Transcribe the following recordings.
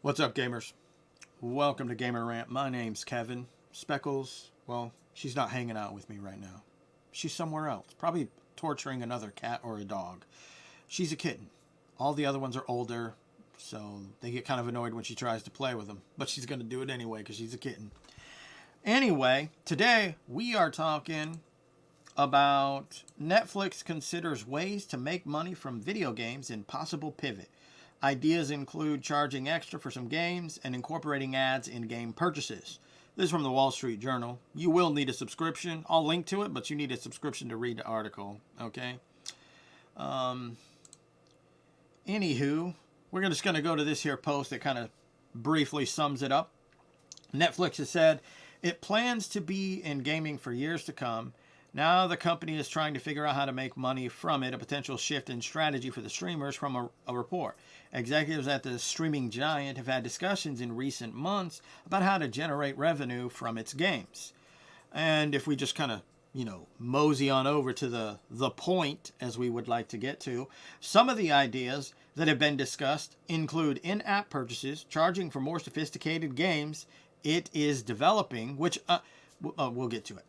What's up, gamers? Welcome to Gamer Rant. My name's Kevin. Speckles, well, she's not hanging out with me right now. She's somewhere else, probably torturing another cat or a dog. She's a kitten. All the other ones are older, so they get kind of annoyed when she tries to play with them. But she's going to do it anyway because she's a kitten. Anyway, today we are talking about Netflix considers ways to make money from video games and possible pivot. Ideas include charging extra for some games and incorporating ads in game purchases. This is from the Wall Street Journal. You will need a subscription. I'll link to it, but you need a subscription to read the article, okay? Anywho, we're just going to go to this here post that kind of briefly sums it up. Netflix has said it plans to be in gaming for years to come. Now the company is trying to figure out how to make money from it, a potential shift in strategy for the streamers from a report. Executives at the streaming giant have had discussions in recent months about how to generate revenue from its games. And if we just kind of, mosey on over to the point, as we would like to get to, some of the ideas that have been discussed include in-app purchases, charging for more sophisticated games it is developing, which we'll get to it.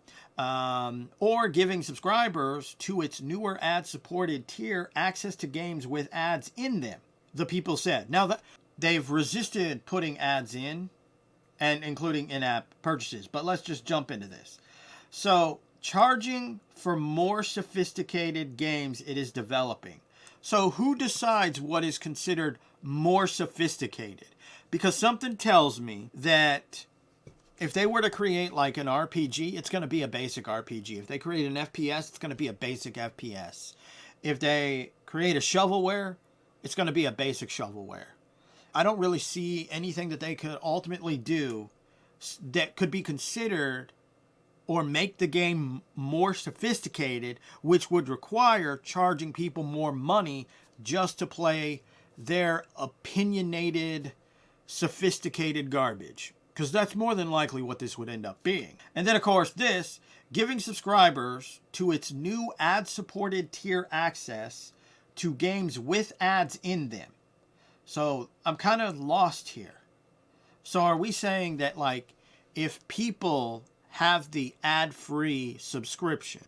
Or giving subscribers to its newer ad-supported tier access to games with ads in them, the people said. Now, that they've resisted putting ads in and including in-app purchases, but let's just jump into this. So, charging for more sophisticated games it is developing. So, who decides what is considered more sophisticated? Because something tells me that if they were to create like an RPG, it's going to be a basic RPG. If they create an FPS, it's going to be a basic FPS. If they create a shovelware, it's going to be a basic shovelware. I don't really see anything that they could ultimately do that could be considered or make the game more sophisticated, which would require charging people more money just to play their opinionated, sophisticated garbage. Because that's more than likely what this would end up being. And then, of course, this, giving subscribers to its new ad-supported tier access to games with ads in them. So, I'm kind of lost here. So, are we saying that, like, if people have the ad-free subscription,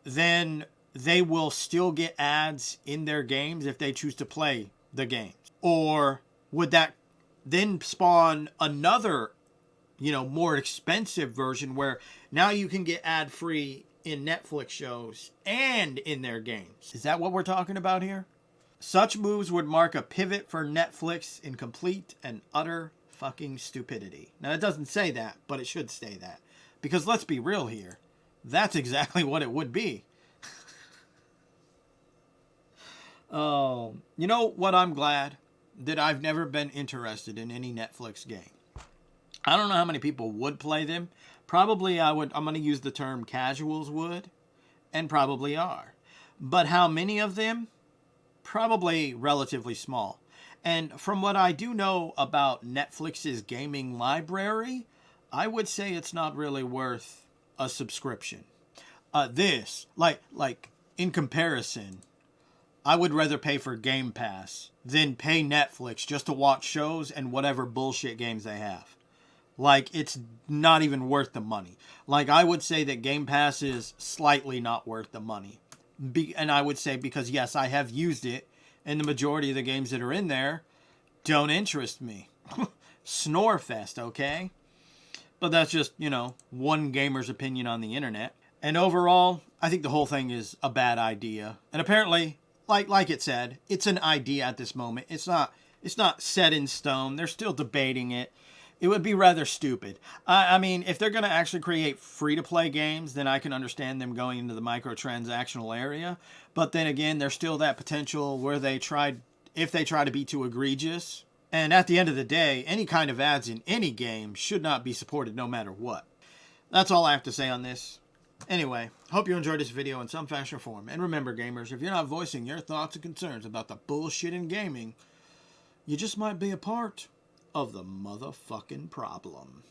then they will still get ads in their games if they choose to play the games? Or would that then spawn another, more expensive version where now you can get ad-free in Netflix shows and in their games? Is that what we're talking about here? Such moves would mark a pivot for Netflix in complete and utter fucking stupidity. Now, it doesn't say that, but it should say that. Because let's be real here. That's exactly what it would be. Oh, you know what? I'm glad that I've never been interested in any Netflix game. I don't know how many people would play them. Probably I'm going to use the term casuals would, and probably are. But how many of them? Probably relatively small. And from what I do know about Netflix's gaming library, I would say it's not really worth a subscription. In comparison, I would rather pay for Game Pass than pay Netflix just to watch shows and whatever bullshit games they have. Like, it's not even worth the money. Like, I would say that Game Pass is slightly not worth the money. And I would say because, yes, I have used it, and the majority of the games that are in there don't interest me. Snorefest, okay? But that's just, one gamer's opinion on the internet. And overall, I think the whole thing is a bad idea. And apparently, like it said, it's an idea at this moment. It's not set in stone. They're still debating it. It would be rather stupid. I mean, if they're going to actually create free-to-play games, then I can understand them going into the microtransactional area. But then again, there's still that potential where if they try to be too egregious. And at the end of the day, any kind of ads in any game should not be supported no matter what. That's all I have to say on this. Anyway, hope you enjoyed this video in some fashion or form. And remember, gamers, if you're not voicing your thoughts and concerns about the bullshit in gaming, you just might be a part of the motherfucking problem.